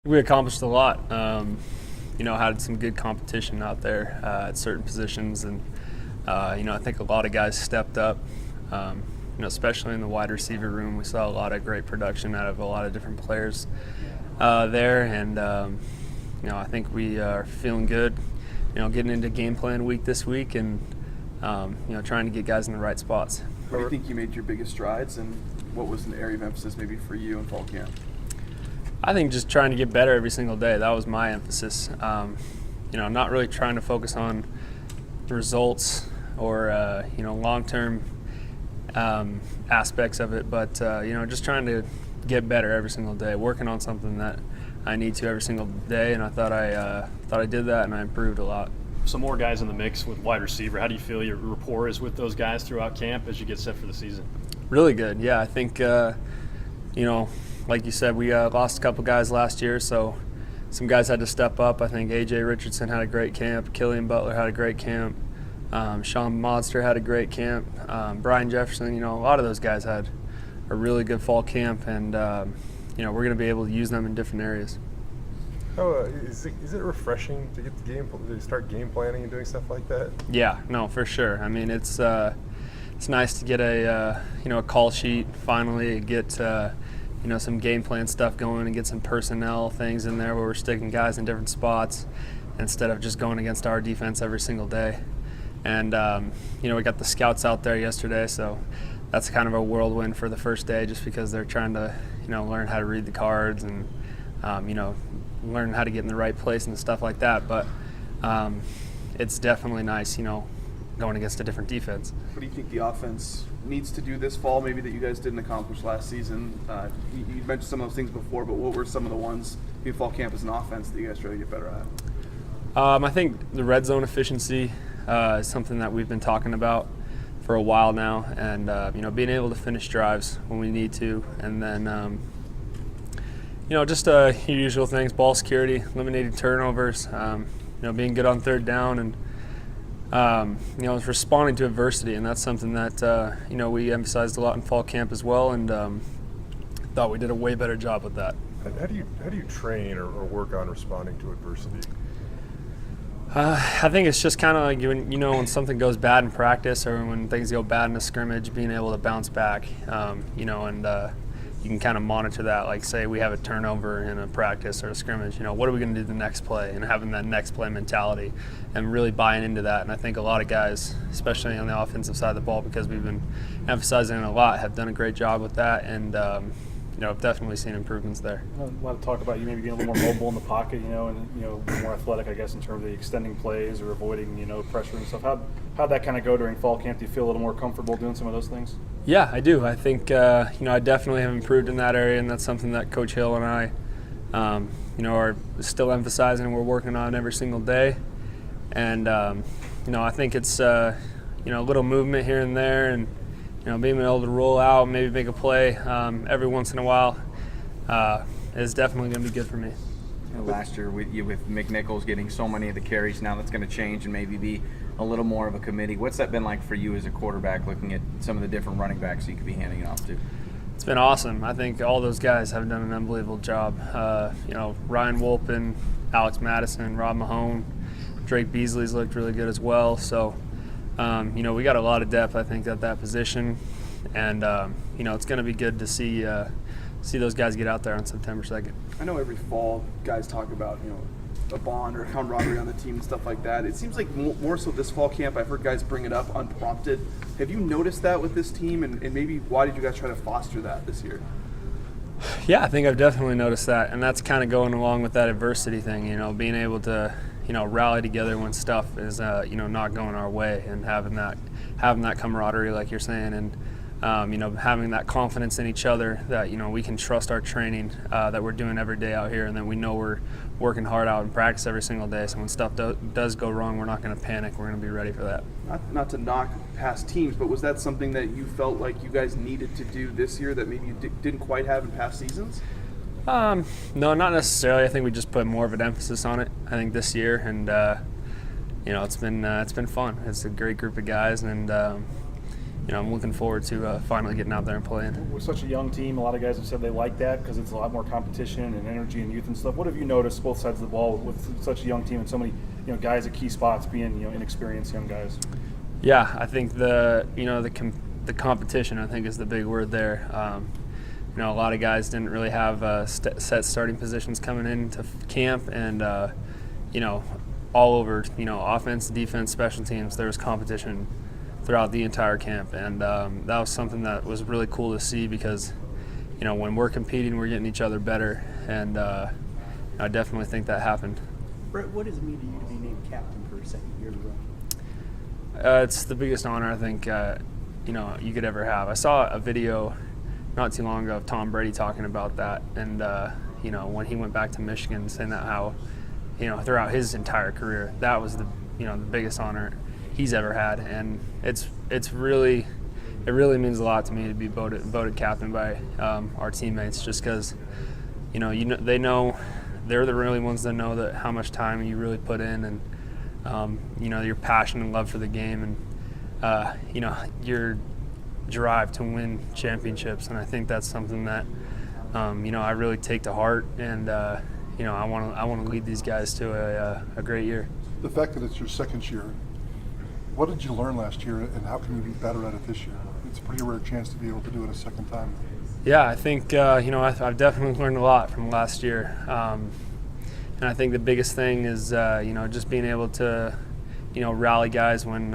We accomplished a lot. Had some good competition out there at certain positions, and I think a lot of guys stepped up. Especially in the wide receiver room, we saw a lot of great production out of a lot of different players there, and I think we are feeling good. Getting into game plan week this week, and trying to get guys in the right spots. Where do you think you made your biggest strides, and what was an area of emphasis maybe for you in fall camp? I think just trying to get better every single day. That was my emphasis. Not really trying to focus on results or long-term aspects of it, but just trying to get better every single day, working on something that I need to every single day. And I thought I did that, and I improved a lot. Some more guys in the mix with wide receiver. How do you feel your rapport is with those guys throughout camp as you get set for the season? Really good. Yeah, I think like you said, we lost a couple guys last year, so some guys had to step up. I think A.J. Richardson had a great camp. Killian Butler had a great camp. Sean Monster had a great camp. Brian Jefferson, a lot of those guys had a really good fall camp, and we're going to be able to use them in different areas. Is it refreshing to get to start game planning and doing stuff like that? Yeah, no, for sure. I mean, it's nice to get a call sheet finally, get some game plan stuff going, and get some personnel things in there where we're sticking guys in different spots instead of just going against our defense every single day. And we got the scouts out there yesterday, so that's kind of a whirlwind for the first day, just because they're trying to learn how to read the cards and learn how to get in the right place and stuff like that. But it's definitely nice, going against a different defense. What do you think the offense needs to do this fall, maybe that you guys didn't accomplish last season? You mentioned some of those things before, but what were some of the ones in fall camp as an offense that you guys try to get better at? I think the red zone efficiency is something that we've been talking about for a while now, and being able to finish drives when we need to, and then just your usual things: ball security, eliminating turnovers, being good on third down, and responding to adversity. And that's something that we emphasized a lot in fall camp as well, and thought we did a way better job with that. How do you train or work on responding to adversity? I think it's just kind of like when something goes bad in practice, or when things go bad in a scrimmage, being able to bounce back, and you can kind of monitor that. Like, say we have a turnover in a practice or a scrimmage, what are we going to do the next play, and having that next play mentality and really buying into that. And I think a lot of guys, especially on the offensive side of the ball, because we've been emphasizing it a lot, have done a great job with that, and I've definitely seen improvements there. I want to talk about you maybe being a little more mobile in the pocket, and more athletic, I guess, in terms of the extending plays or avoiding, pressure and stuff. How'd that kind of go during fall camp? Do you feel a little more comfortable doing some of those things? Yeah, I do. I think I definitely have improved in that area, and that's something that Coach Hill and I, are still emphasizing and we're working on every single day. And I think it's a little movement here and there, and being able to roll out, maybe make a play every once in a while is definitely going to be good for me. Last year with McNichols getting so many of the carries, now that's going to change and maybe be a little more of a committee. What's that been like for you as a quarterback, looking at some of the different running backs you could be handing it off to? It's been awesome. I think all those guys have done an unbelievable job. Ryan Wolpen, Alex Madison, Rob Mahone, Drake Beasley's looked really good as well. So, we got a lot of depth, I think, at that position. And, it's going to be good to see those guys get out there on September 2nd. I know every fall guys talk about, a bond or camaraderie on the team and stuff like that. It seems like more so this fall camp, I've heard guys bring it up unprompted. Have you noticed that with this team, and maybe why did you guys try to foster that this year? Yeah, I think I've definitely noticed that, and that's kind of going along with that adversity thing, being able to, rally together when stuff is, not going our way, and having that camaraderie, like you're saying, and having that confidence in each other that, we can trust our training that we're doing every day out here, and that we know we're working hard out in practice every single day. So when stuff does go wrong, we're not going to panic. We're going to be ready for that. Not to knock past teams, but was that something that you felt like you guys needed to do this year that maybe you didn't quite have in past seasons? No, not necessarily. I think we just put more of an emphasis on it, I think, this year, and it's been fun. It's a great group of guys, and I'm looking forward to finally getting out there and playing. With such a young team, a lot of guys have said they like that because it's a lot more competition and energy and youth and stuff. What have you noticed both sides of the ball with such a young team and so many guys at key spots being inexperienced young guys? Yeah, I think the competition I think is the big word there. A lot of guys didn't really have set starting positions coming into camp, and all over offense, defense, special teams, there was competition throughout the entire camp, and that was something that was really cool to see because when we're competing, we're getting each other better, and I definitely think that happened. Brett, what does it mean to you to be named captain for a second year in a row? It's the biggest honor I think you could ever have. I saw a video not too long ago of Tom Brady talking about that, and when he went back to Michigan, saying that how throughout his entire career that was the biggest honor he's ever had, and it really means a lot to me to be voted captain by our teammates, just because they know they're the really ones that know that how much time you really put in, and your passion and love for the game, and your drive to win championships. And I think that's something that I really take to heart, and I want to lead these guys to a great year. The fact that it's your second year, what did you learn last year, and how can you be better at it this year? It's a pretty rare chance to be able to do it a second time. Yeah, I think I've definitely learned a lot from last year, and I think the biggest thing is just being able to rally guys when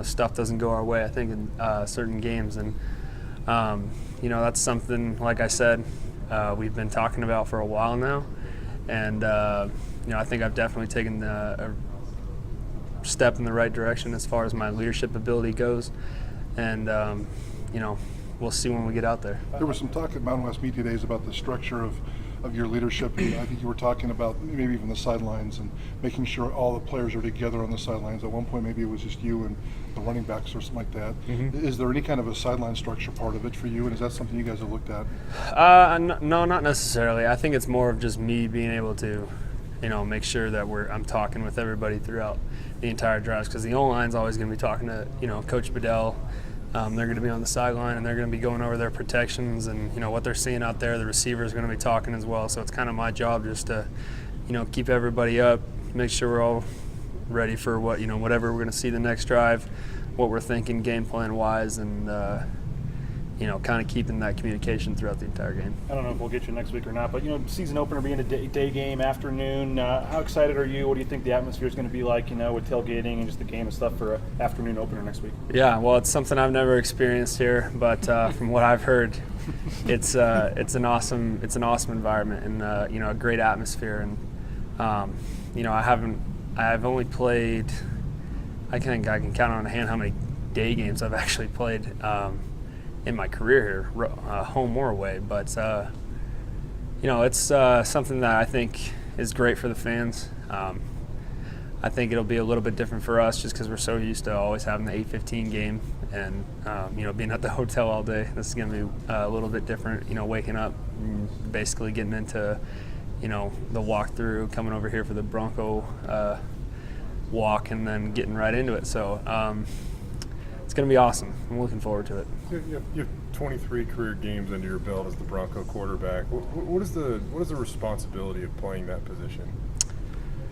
stuff doesn't go our way. I think in certain games, and that's something, like I said, we've been talking about for a while now, and I think I've definitely taken a step in the right direction as far as my leadership ability goes, and we'll see when we get out there. There was some talk at Mountain West Media Days about the structure of your leadership, and I think you were talking about maybe even the sidelines and making sure all the players are together on the sidelines. At one point maybe it was just you and the running backs or something like that. Mm-hmm. Is there any kind of a sideline structure part of it for you, and is that something you guys have looked at? No, not necessarily. I think it's more of just me being able to make sure that I'm talking with everybody throughout the entire drives, because the O-line's always going to be talking to Coach Bedell. They're going to be on the sideline, and they're going to be going over their protections and what they're seeing out there. The receiver's going to be talking as well. So it's kind of my job just to keep everybody up, make sure we're all ready for whatever we're going to see the next drive, what we're thinking game plan wise, and kind of keeping that communication throughout the entire game. I don't know if we'll get you next week or not, but season opener being a day game, afternoon. How excited are you? What do you think the atmosphere is going to be like? with tailgating and just the game and stuff for an afternoon opener next week? Yeah, well, it's something I've never experienced here, but from what I've heard, it's an awesome environment and a great atmosphere. And I've only played. I can count on a hand how many day games I've actually played in my career here, home or away. But it's something that I think is great for the fans. I think it'll be a little bit different for us just because we're so used to always having the 8:15 game, and being at the hotel all day. This is going to be a little bit different. Waking up, and basically getting into the walkthrough, coming over here for the Bronco walk, and then getting right into it. So it's going to be awesome. I'm looking forward to it. You have 23 career games under your belt as the Bronco quarterback. What is the responsibility of playing that position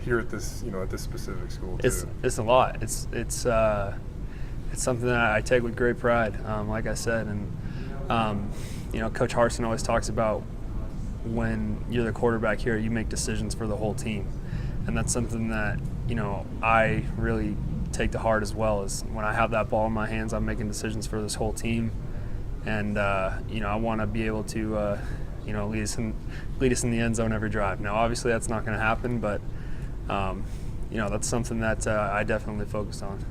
here at this at this specific school too? It's a lot. It's something that I take with great pride. Like I said, and Coach Harsin always talks about when you're the quarterback here, you make decisions for the whole team, and that's something that I really take to heart as well. Is when I have that ball in my hands, I'm making decisions for this whole team, and I want to be able to lead us in the end zone every drive. Now, obviously, that's not going to happen, but that's something that I definitely focus on.